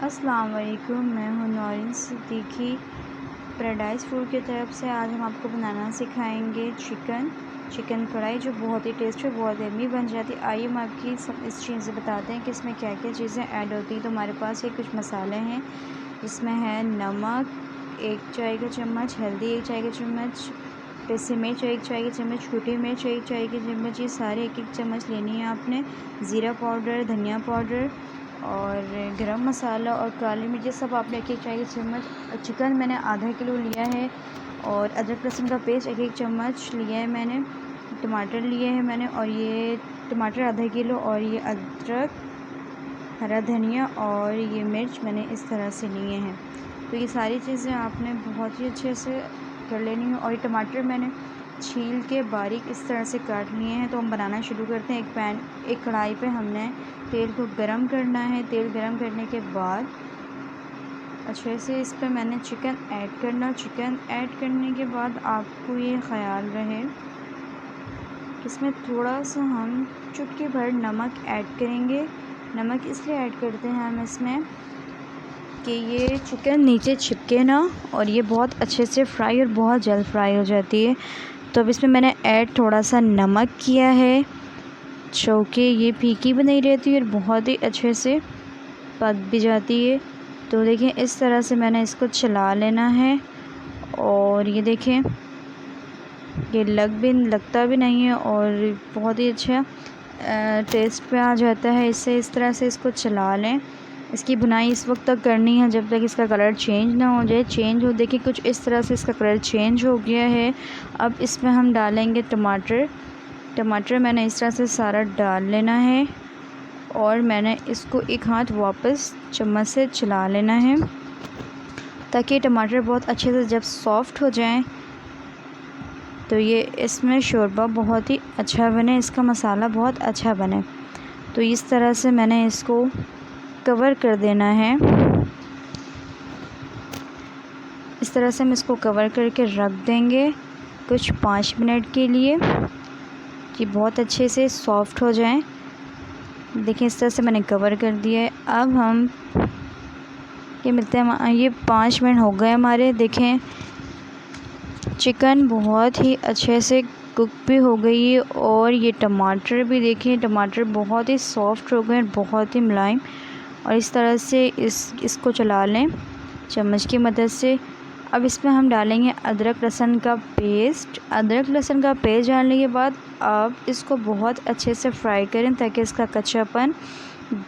अस्सलाम वालेकुम, मैं हूँ नौरीन सिद्दीकी पैराडाइज़ फूड की तरफ से। आज हम आपको बनाना सिखाएंगे चिकन कढ़ाई, जो बहुत ही टेस्टी और बहुत यम्मी बन जाती है। आइए हम आपकी सब इस चीज़ें बताते हैं कि इसमें क्या क्या चीज़ें ऐड होती हैं। तो हमारे पास ये कुछ मसाले हैं, इसमें है नमक 1 चाय का चम्मच, हल्दी 1 चाय का चम्मच, पिसी मिर्च 1 चाय का चम्मच, छोटी मिर्च 1 चाय की चम्मच। ये सारे 1-1 चम्मच लेनी है आपने। ज़ीरा पाउडर, धनिया पाउडर और गरम मसाला और काली मिर्च, सब आपने 1-1 चाय की चम्मच। चिकन मैंने आधा किलो लिया है और अदरक लहसुन का पेस्ट 1-1 चम्मच लिया है मैंने। टमाटर लिए हैं मैंने, और ये टमाटर आधा किलो, और ये अदरक, हरा धनिया और ये मिर्च मैंने इस तरह से लिए हैं। तो ये सारी चीज़ें आपने बहुत ही अच्छे से कर लेनी है। और ये टमाटर मैंने छील के बारीक इस तरह से काट लिए हैं। तो हम बनाना शुरू करते हैं। एक कढ़ाई पे हमने तेल को गरम करना है। तेल गरम करने के बाद अच्छे से इस पे मैंने चिकन ऐड करना। चिकन ऐड करने के बाद आपको ये ख़याल रहे कि इसमें थोड़ा सा हम चुटकी भर नमक ऐड करेंगे। नमक इसलिए ऐड करते हैं हम इसमें कि ये चिकन नीचे चिपके ना, और ये बहुत अच्छे से फ्राई और बहुत जल्द फ्राई हो जाती है। तो अब इसमें मैंने ऐड थोड़ा सा नमक किया है, जो कि ये फीकी भी नहीं रहती और बहुत ही अच्छे से पक भी जाती है। तो देखें, इस तरह से मैंने इसको चला लेना है। और ये देखें, ये लगता भी नहीं है और बहुत ही अच्छा टेस्ट पे आ जाता है इससे। इस तरह से इसको चला लें। इसकी भुनाई इस वक्त तक करनी है जब तक इसका कलर चेंज ना हो जाए। चेंज हो, देखिए कुछ इस तरह से इसका कलर चेंज हो गया है। अब इसमें हम डालेंगे टमाटर। टमाटर मैंने इस तरह से सारा डाल लेना है और मैंने इसको एक हाथ वापस चम्मच से चला लेना है, ताकि टमाटर बहुत अच्छे से जब सॉफ़्ट हो जाएं तो ये इसमें शोरबा बहुत ही अच्छा बने, इसका मसाला बहुत अच्छा बने। तो इस तरह से मैंने इसको कवर कर देना है। इस तरह से हम इसको कवर करके रख देंगे कुछ 5 मिनट के लिए, कि बहुत अच्छे से सॉफ़्ट हो जाएं। देखिए, इस तरह से मैंने कवर कर दिया है। अब हम ये मिलते हैं, ये 5 मिनट हो गए हमारे। देखें, चिकन बहुत ही अच्छे से कुक भी हो गई है, और ये टमाटर भी देखें, टमाटर बहुत ही सॉफ़्ट हो गए, बहुत ही मुलायम। और इस तरह से इसको चला लें चम्मच की मदद से। अब इसमें हम डालेंगे अदरक लहसुन का पेस्ट। अदरक लहसुन का पेस्ट डालने के बाद आप इसको बहुत अच्छे से फ्राई करें, ताकि इसका कच्चापन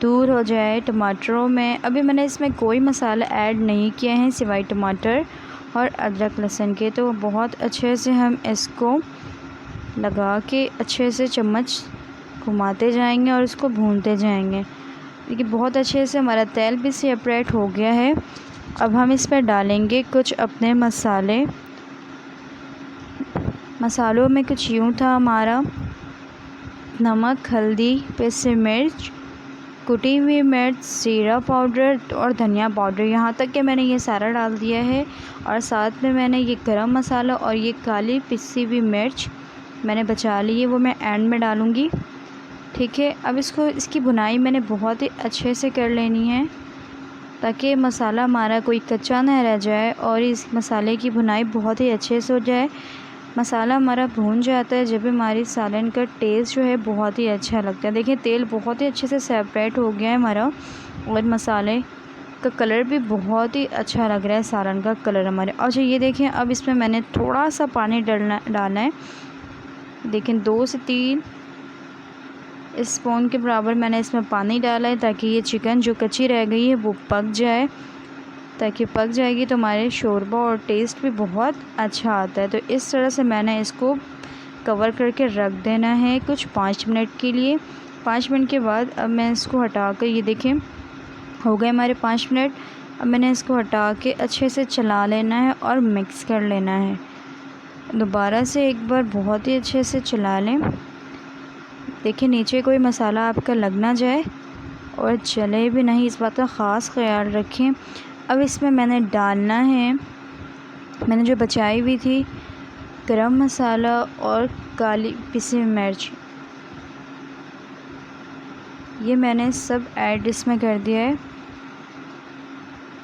दूर हो जाए टमाटरों में। अभी मैंने इसमें कोई मसाला ऐड नहीं किया है सिवाय टमाटर और अदरक लहसुन के। तो बहुत अच्छे से हम इसको लगा के अच्छे से चम्मच घुमाते जाएंगे और इसको भूनते जाएंगे। देखिए, बहुत अच्छे से हमारा तेल भी सेपरेट हो गया है। अब हम इस पर डालेंगे कुछ अपने मसाले। मसालों में कुछ यूँ था हमारा: नमक, हल्दी, पिसी मिर्च, कुटी हुई मिर्च, ज़ीरा पाउडर और धनिया पाउडर। यहाँ तक कि मैंने ये सारा डाल दिया है। और साथ में मैंने ये गरम मसाला और ये काली पिसी हुई मिर्च मैंने बचा ली है, वो मैं एंड में डालूँगी। ठीक है, अब इसकी भुनाई मैंने बहुत ही अच्छे से कर लेनी है, ताकि मसाला हमारा कोई कच्चा ना रह जाए और इस मसाले की भुनाई बहुत ही अच्छे से हो जाए। मसाला हमारा भून जाता है जब हमारी सालन का टेस्ट जो है बहुत ही अच्छा लगता है। देखिए, तेल बहुत ही अच्छे से सेपरेट हो गया है हमारा, और मसाले का कलर भी बहुत ही अच्छा लग रहा है, सालन का कलर हमारे। अच्छा, ये देखें, अब इसमें मैंने थोड़ा सा पानी डालना है। देखें, 2 से 3 स्पून के बराबर मैंने इसमें पानी डाला है, ताकि ये चिकन जो कच्ची रह गई है वो पक जाए। ताकि पक जाएगी तो हमारे शोरबा और टेस्ट भी बहुत अच्छा आता है। तो इस तरह से मैंने इसको कवर करके रख देना है कुछ 5 मिनट के लिए। 5 मिनट के बाद अब मैं इसको हटा कर, ये देखें, हो गए हमारे 5 मिनट। अब मैंने इसको हटा के अच्छे से चला लेना है और मिक्स कर लेना है। दोबारा से एक बार बहुत ही अच्छे से चला लें। देखिए, नीचे कोई मसाला आपका लग ना जाए और जले भी नहीं, इस बात का ख़ास ख्याल रखें। अब इसमें मैंने डालना है, मैंने जो बचाई हुई थी गरम मसाला और काली पिसी मिर्च, ये मैंने सब ऐड इसमें कर दिया है।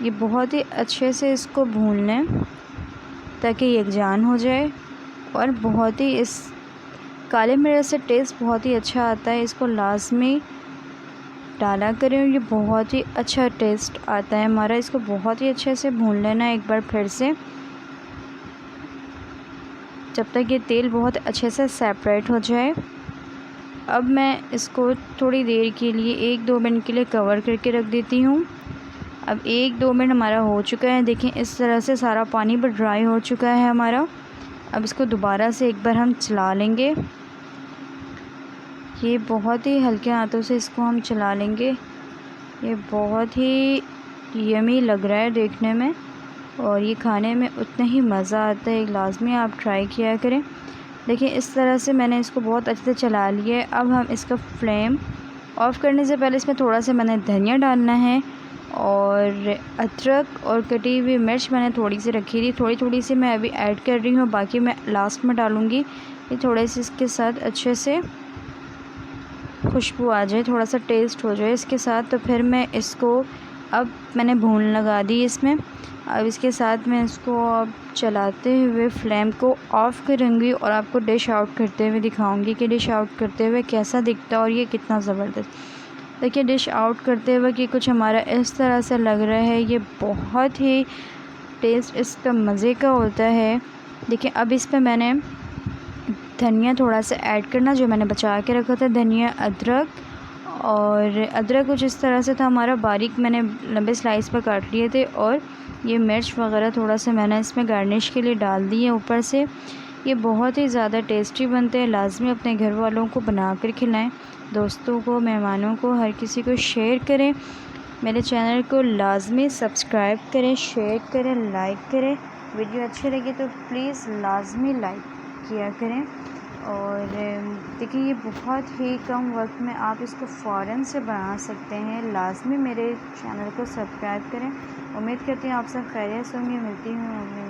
ये बहुत ही अच्छे से इसको भून लें ताकि यकजान हो जाए। और बहुत ही इस काले मिर्च से टेस्ट बहुत ही अच्छा आता है, इसको लाजमी डाला करें और ये बहुत ही अच्छा टेस्ट आता है हमारा। इसको बहुत ही अच्छे से भून लेना है एक बार फिर से, जब तक ये तेल बहुत अच्छे से सेपरेट हो जाए। अब मैं इसको थोड़ी देर के लिए 1-2 मिनट के लिए कवर करके रख देती हूँ। अब 1-2 मिनट हमारा हो चुका है, देखें इस तरह से सारा पानी भी ड्राई हो चुका है हमारा। अब इसको दोबारा से एक बार हम चला लेंगे। ये बहुत ही हल्के हाथों से इसको हम चला लेंगे। ये बहुत ही यमी लग रहा है देखने में और ये खाने में उतना ही मज़ा आता है। लाजमी आप ट्राई किया करें। देखिए इस तरह से मैंने इसको बहुत अच्छे से चला लिया है। अब हम इसका फ्लेम ऑफ़ करने से पहले इसमें थोड़ा सा मैंने धनिया डालना है और अदरक और कटी हुई मिर्च मैंने थोड़ी सी रखी थी, थोड़ी सी मैं अभी ऐड कर रही हूँ, बाकी मैं लास्ट में डालूँगी। ये थोड़े से इसके साथ अच्छे से खुशबू आ जाए, थोड़ा सा टेस्ट हो जाए इसके साथ, तो फिर मैं इसको अब मैंने भून लगा दी इसमें। अब इसके साथ मैं इसको अब चलाते हुए फ्लेम को ऑफ़ करूँगी और आपको डिश आउट करते हुए दिखाऊंगी कि डिश आउट करते हुए कैसा दिखता है और ये कितना ज़बरदस्त। देखिए डिश आउट करते हुए कि कुछ हमारा इस तरह से लग रहा है। ये बहुत ही टेस्ट इसका मज़े का होता है। देखिए अब इस पर मैंने धनिया थोड़ा सा ऐड करना, जो मैंने बचा के रखा था धनिया, अदरक कुछ इस तरह से था हमारा, बारीक मैंने लंबे स्लाइस पर काट लिए थे। और ये मिर्च वगैरह थोड़ा सा मैंने इसमें गार्निश के लिए डाल दी है ऊपर से। ये बहुत ही ज़्यादा टेस्टी बनते हैं। लाजमी अपने घर वालों को बना कर खिलाएं, दोस्तों को, मेहमानों को, हर किसी को शेयर करें। मेरे चैनल को लाजमी सब्सक्राइब करें, शेयर करें, लाइक करें। वीडियो अच्छी लगी तो प्लीज़ लाजमी लाइक किया करें। और देखिए ये बहुत ही कम वक्त में आप इसको फ़ौरन से बना सकते हैं। लाजमी मेरे चैनल को सब्सक्राइब करें। उम्मीद करती हूँ आप सब खैरियत से होंगे। मिलती हूँ अगले